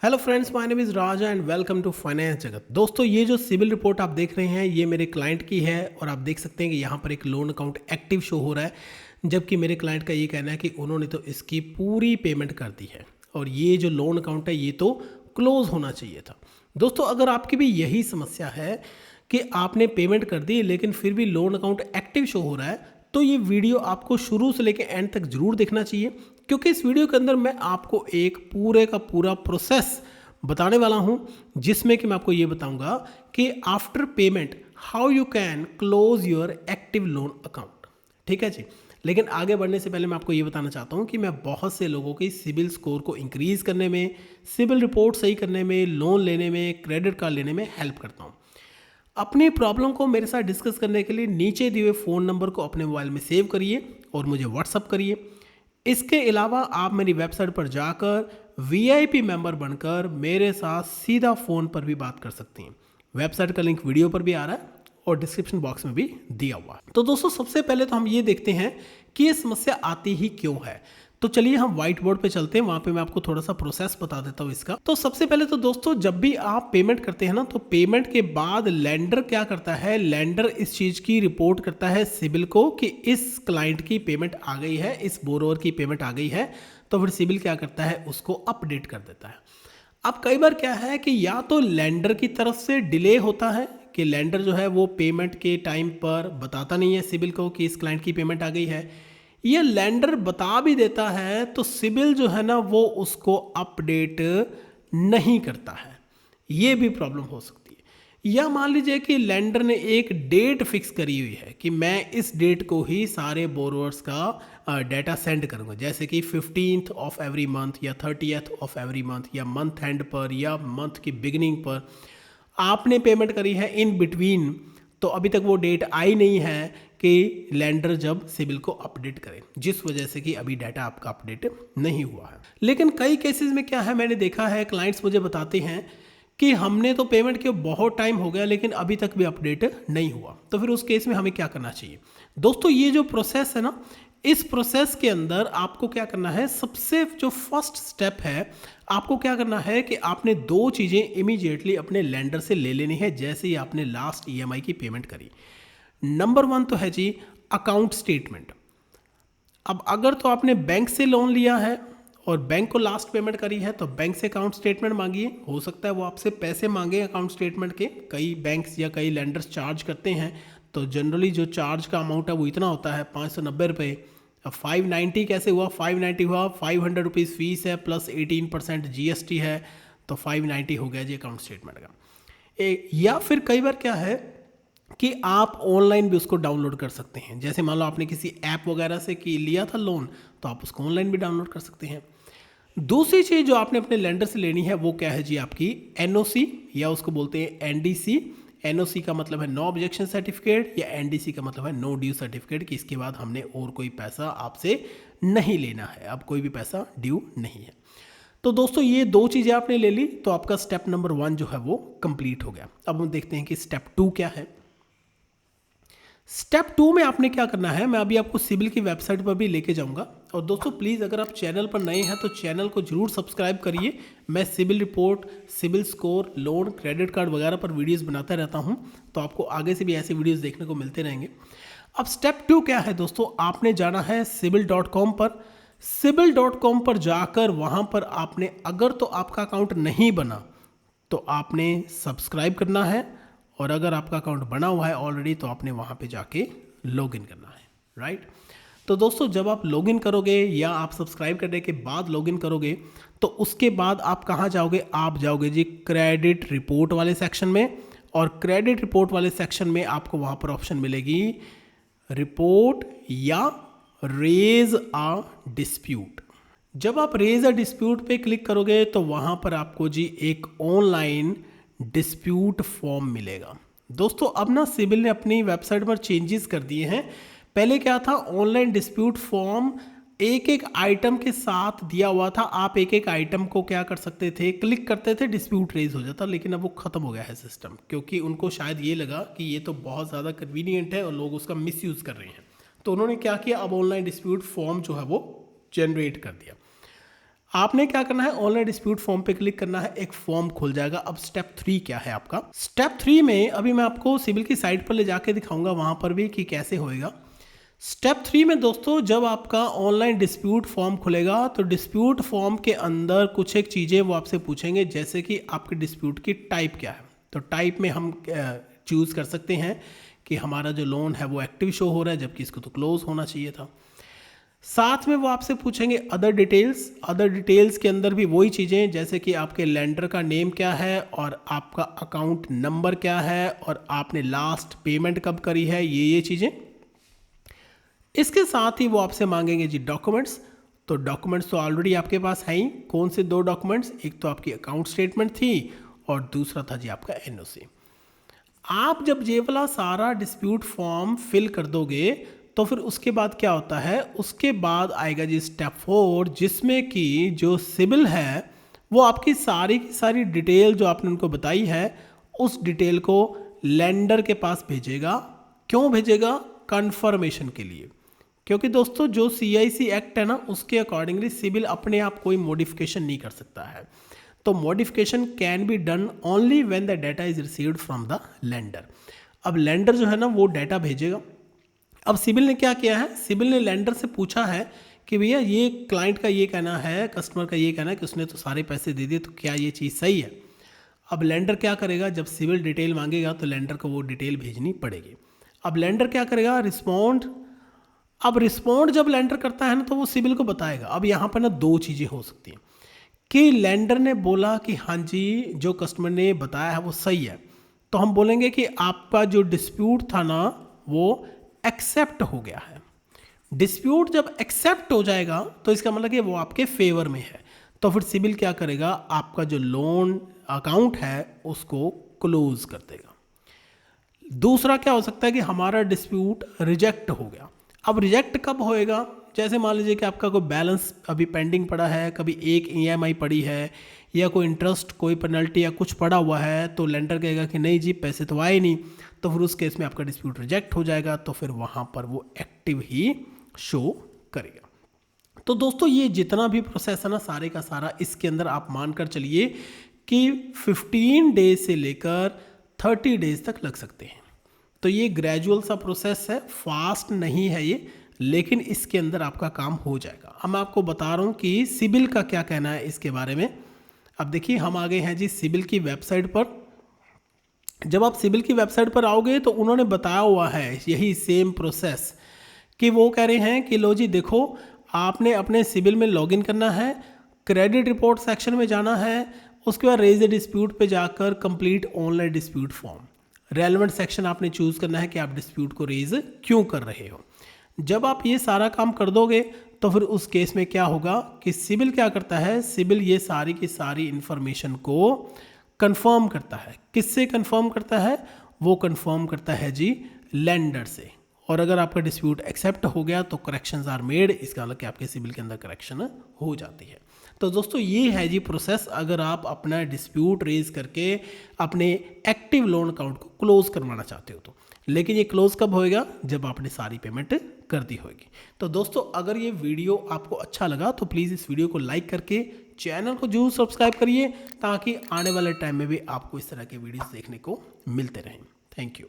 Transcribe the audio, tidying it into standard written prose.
Hello friends, my name is Raja and welcome to finance Jagat. दोस्तों, ये जो सिविल रिपोर्ट आप देख रहे हैं ये मेरे क्लाइंट की है और आप देख सकते हैं कि यहाँ पर एक लोन अकाउंट एक्टिव शो हो रहा है, जबकि मेरे क्लाइंट का ये कहना है कि उन्होंने तो इसकी पूरी पेमेंट कर दी है और ये जो लोन अकाउंट है ये तो क्लोज़ होना चाहिए था। दोस्तों, अगर आपकी भी यही समस्या है कि आपने पेमेंट कर दी लेकिन फिर भी लोन अकाउंट एक्टिव शो हो रहा है, तो ये वीडियो आपको शुरू से लेकर एंड तक जरूर देखना चाहिए, क्योंकि इस वीडियो के अंदर मैं आपको एक पूरे का पूरा प्रोसेस बताने वाला हूं, जिसमें कि मैं आपको ये बताऊंगा कि after payment how you can close your active lone account. ठीक है जी। लेकिन आगे बढ़ने से पहले मैं आपको ये बताना चाहता हूँ कि मैं बहुत से लोगों की सिबिल स्कोर को इंक्रीज़ करने में, सिबिल रिपोर्ट सही करने में, लोन लेने में, क्रेडिट कार्ड लेने में हेल्प करता हूँ। अपनी प्रॉब्लम को मेरे साथ डिस्कस करने के लिए नीचे दिए हुए फ़ोन नंबर को अपने मोबाइल में सेव करिए और मुझे व्हाट्सअप करिए। इसके अलावा आप मेरी वेबसाइट पर जाकर वीआईपी मेंबर बनकर मेरे साथ सीधा फ़ोन पर भी बात कर सकती हैं। वेबसाइट का लिंक वीडियो पर भी आ रहा है और डिस्क्रिप्शन बॉक्स में भी दिया हुआ है। तो दोस्तों, सबसे पहले तो हम ये देखते हैं कि ये समस्या आती ही क्यों है। तो चलिए हम व्हाइट बोर्ड पे चलते हैं, वहाँ पे मैं आपको थोड़ा सा प्रोसेस बता देता हूँ इसका। तो सबसे पहले तो दोस्तों, जब भी आप पेमेंट करते हैं ना, तो पेमेंट के बाद लेंडर क्या करता है, लेंडर इस चीज़ की रिपोर्ट करता है सिबिल को कि इस क्लाइंट की पेमेंट आ गई है, इस बोरोवर की पेमेंट आ गई है। तो फिर सिबिल क्या करता है, उसको अपडेट कर देता है। अब कई बार क्या है कि या तो लेंडर की तरफ से डिले होता है कि लेंडर जो है वो पेमेंट के टाइम पर बताता नहीं है सिबिल को कि इस क्लाइंट की पेमेंट आ गई है, ये लैंडर बता भी देता है तो सिबिल जो है ना वो उसको अपडेट नहीं करता है। ये भी प्रॉब्लम हो सकती है। या मान लीजिए कि लैंडर ने एक डेट फिक्स करी हुई है कि मैं इस डेट को ही सारे बोरोवर्स का डाटा सेंड करूंगा, जैसे कि 15th ऑफ एवरी मंथ या 30th ऑफ एवरी मंथ या मंथ एंड पर या मंथ की बिगिनिंग पर आपने पेमेंट करी है इन बिटवीन। तो अभी तक वो डेट आई नहीं है कि लैंडर जब सिबिल को अपडेट करे, जिस वजह से कि अभी डाटा आपका अपडेट नहीं हुआ है। लेकिन कई केसेस में क्या है, मैंने देखा है क्लाइंट्स मुझे बताते हैं कि हमने तो पेमेंट किया, बहुत टाइम हो गया लेकिन अभी तक भी अपडेट नहीं हुआ। तो फिर उस केस में हमें क्या करना चाहिए। दोस्तों, ये जो प्रोसेस है ना, इस प्रोसेस के अंदर आपको क्या करना है, सबसे जो फर्स्ट स्टेप है, आपको क्या करना है कि आपने दो चीज़ें इमीडिएटली अपने लेंडर से ले लेनी है जैसे ही आपने लास्ट ईएमआई की पेमेंट करी। नंबर 1 तो है जी अकाउंट स्टेटमेंट। अब अगर तो आपने बैंक से लोन लिया है और बैंक को लास्ट पेमेंट करी है तो बैंक से अकाउंट स्टेटमेंट मांगिए। हो सकता है वो आपसे पैसे मांगे अकाउंट स्टेटमेंट के, कई बैंक्स या कई लेंडर्स चार्ज करते हैं। तो जनरली जो चार्ज का अमाउंट है वो इतना होता है 590 रुपये। अब 590 कैसे हुआ, 590 हुआ 500 रुपीज़ फीस है प्लस 18% जीएसटी है, तो 590 हो गया जी अकाउंट स्टेटमेंट का। या फिर कई बार क्या है कि आप ऑनलाइन भी उसको डाउनलोड कर सकते हैं। जैसे मान लो आपने किसी ऐप वगैरह से लिया था लोन, तो आप उसको ऑनलाइन भी डाउनलोड कर सकते हैं। दूसरी चीज़ जो आपने अपने लेंडर से लेनी है वो क्या है जी, आपकी एनओसी, या उसको बोलते हैं एनडीसी। एनओसी का मतलब है नो ऑब्जेक्शन सर्टिफिकेट, या एनडीसी का मतलब है नो ड्यू सर्टिफिकेट, कि इसके बाद हमने और कोई पैसा आपसे नहीं लेना है, अब कोई भी पैसा ड्यू नहीं है। तो दोस्तों, ये दो चीज़ें आपने ले ली तो आपका स्टेप नंबर 1 जो है वो कंप्लीट हो गया। अब हम देखते हैं कि स्टेप 2 क्या है। स्टेप 2 में आपने क्या करना है, मैं अभी आपको सिबिल की वेबसाइट पर भी लेके जाऊंगा। और दोस्तों प्लीज़, अगर आप चैनल पर नए हैं तो चैनल को जरूर सब्सक्राइब करिए। मैं CIBIL report, CIBIL score, loan, credit card वगैरह पर वीडियोस बनाता रहता हूं, तो आपको आगे से भी ऐसे वीडियोस देखने को मिलते रहेंगे। अब स्टेप 2 क्या है दोस्तों, आपने जाना है sibil.com पर। sibil.com पर जाकर वहां पर आपने, अगर तो आपका अकाउंट नहीं बना तो आपने सब्सक्राइब करना है, और अगर आपका अकाउंट बना हुआ है ऑलरेडी तो आपने वहाँ पे जाके लॉगिन करना है, राइट। तो दोस्तों, जब आप लॉगिन करोगे या आप सब्सक्राइब करने के बाद लॉगिन करोगे तो उसके बाद आप कहाँ जाओगे, आप जाओगे जी क्रेडिट रिपोर्ट वाले सेक्शन में। और क्रेडिट रिपोर्ट वाले सेक्शन में आपको वहाँ पर ऑप्शन मिलेगी रिपोर्ट या रेज अ डिस्प्यूट। जब आप रेज अ डिस्प्यूट पे क्लिक करोगे तो वहाँ पर आपको जी एक ऑनलाइन डिस्प्यूट फॉर्म मिलेगा। दोस्तों, अब ना सिबिल ने अपनी वेबसाइट पर चेंजेस कर दिए हैं। पहले क्या था, ऑनलाइन डिस्प्यूट फॉर्म एक एक आइटम के साथ दिया हुआ था। आप एक एक आइटम को क्या कर सकते थे, क्लिक करते थे, डिस्प्यूट रेज हो जाता। लेकिन अब वो खत्म हो गया है सिस्टम, क्योंकि उनको शायद ये लगा कि ये तो बहुत ज़्यादा कन्वीनियंट है और लोग उसका मिसयूज़ कर रहे हैं। तो उन्होंने क्या किया, अब ऑनलाइन डिस्प्यूट फॉर्म जो है वो जनरेट कर दिया। आपने क्या करना है, ऑनलाइन डिस्प्यूट फॉर्म पे क्लिक करना है, एक फॉर्म खुल जाएगा। अब स्टेप 3 क्या है आपका? स्टेप 3 में अभी मैं आपको सिविल की साइट पर ले जाके दिखाऊंगा वहां पर भी कि कैसे होएगा। स्टेप 3 में दोस्तों जब आपका ऑनलाइन डिस्प्यूट फॉर्म खुलेगा तो डिस्प्यूट फॉर्म के अंदर कुछ एक चीज़ें वो आपसे पूछेंगे, जैसे कि आपके डिस्प्यूट की टाइप क्या है। तो टाइप में हम चूज़ कर सकते हैं कि हमारा जो लोन है वो एक्टिव शो हो रहा है, जबकि इसको तो क्लोज होना चाहिए था। साथ में वो आपसे पूछेंगे अदर डिटेल्स। अदर डिटेल्स के अंदर भी वही चीज़ें, जैसे कि आपके लेंडर का नेम क्या है और आपका अकाउंट नंबर क्या है और आपने लास्ट पेमेंट कब करी है, ये चीज़ें। इसके साथ ही वो आपसे मांगेंगे जी डॉक्यूमेंट्स। तो डॉक्यूमेंट्स तो ऑलरेडी आपके पास हैं ही। कौन से 2 डॉक्यूमेंट्स? एक तो आपकी अकाउंट स्टेटमेंट थी और दूसरा था जी आपका एनओसी। आप जब ये वाला सारा डिस्प्यूट फॉर्म फिल कर दोगे तो फिर उसके बाद क्या होता है, उसके बाद आएगा जी स्टेप 4, जिसमें कि जो सिबिल है वो आपकी सारी की सारी डिटेल जो आपने उनको बताई है उस डिटेल को लेंडर के पास भेजेगा। क्यों भेजेगा? कंफर्मेशन के लिए। क्योंकि दोस्तों जो CIC एक्ट है ना, उसके अकॉर्डिंगली सिबिल अपने आप कोई मॉडिफिकेशन नहीं कर सकता है। तो modification can be done only when the data is received from the lender. अब लेंडर जो है ना वो डाटा भेजेगा। अब सिबिल ने क्या किया है, सिबिल ने लेंडर से पूछा है कि भैया ये क्लाइंट का ये कहना है, कस्टमर का ये कहना है कि उसने तो सारे पैसे दे दिए, तो क्या ये चीज़ सही है? अब लेंडर क्या करेगा, जब सिबिल डिटेल मांगेगा तो लेंडर को वो डिटेल भेजनी पड़ेगी। अब लेंडर क्या करेगा, रिस्पॉन्ड। अब रिस्पॉन्ड जब लेंडर करता है ना तो वो सिबिल को बताएगा। अब यहाँ पर ना 2 चीज़ें हो सकती हैं कि लेंडर ने बोला कि हाँ जी जो कस्टमर ने बताया है वो सही है, तो हम बोलेंगे कि आपका जो डिस्प्यूट था ना वो एक्सेप्ट हो गया है। डिस्प्यूट जब एक्सेप्ट हो जाएगा तो इसका मतलब कि वो आपके फेवर में है। तो फिर सिबिल क्या करेगा, आपका जो लोन अकाउंट है उसको क्लोज कर देगा। दूसरा क्या हो सकता है कि हमारा डिस्प्यूट रिजेक्ट हो गया। अब रिजेक्ट कब होएगा? जैसे मान लीजिए कि आपका कोई बैलेंस अभी पेंडिंग पड़ा है, कभी एक EMI पड़ी है या कोई इंटरेस्ट, कोई पेनल्टी या कुछ पड़ा हुआ है, तो लेंडर कहेगा कि नहीं जी पैसे तो आए नहीं, तो फिर उस केस में आपका डिस्प्यूट रिजेक्ट हो जाएगा। तो फिर वहाँ पर वो एक्टिव ही शो करेगा। तो दोस्तों ये जितना भी प्रोसेस है ना सारे का सारा, इसके अंदर आप मानकर चलिए कि 15 डेज से लेकर 30 डेज तक लग सकते हैं। तो ये ग्रेजुअल सा प्रोसेस है, फास्ट नहीं है ये, लेकिन इसके अंदर आपका काम हो जाएगा। अब मैं आपको बता रहा हूँ कि सिबिल का क्या कहना है इसके बारे में। अब देखिए हम आ गए हैं जी सिबिल की वेबसाइट पर। जब आप सिबिल की वेबसाइट पर आओगे तो उन्होंने बताया हुआ है यही सेम प्रोसेस, कि वो कह रहे हैं कि लो जी देखो, आपने अपने सिबिल में लॉगिन करना है, क्रेडिट रिपोर्ट सेक्शन में जाना है, उसके बाद रेज ए डिस्प्यूट पे जाकर complete online dispute form. Relevant section आपने चूज़ करना है कि आप डिस्प्यूट को रेज क्यों कर रहे हो। जब आप ये सारा काम कर दोगे तो फिर उस केस में क्या होगा कि सिबिल क्या करता है, सिबिल ये सारी की सारी इन्फॉर्मेशन को कंफर्म करता है। किससे कंफर्म करता है? वो कंफर्म करता है जी लेंडर से। और अगर आपका डिस्प्यूट एक्सेप्ट हो गया तो करेक्शंस आर मेड, इसका मतलब कि आपके सिबिल के अंदर करेक्शन हो जाती है। तो दोस्तों ये है जी प्रोसेस, अगर आप अपना डिस्प्यूट रेज करके अपने एक्टिव लोन अकाउंट को क्लोज करवाना चाहते हो तो। लेकिन ये क्लोज कब होएगा? जब आपने सारी पेमेंट कर दी होगी। तो दोस्तों अगर ये वीडियो आपको अच्छा लगा तो प्लीज़ इस वीडियो को लाइक करके चैनल को जरूर सब्सक्राइब करिए, ताकि आने वाले टाइम में भी आपको इस तरह के वीडियोस देखने को मिलते रहें। Thank you.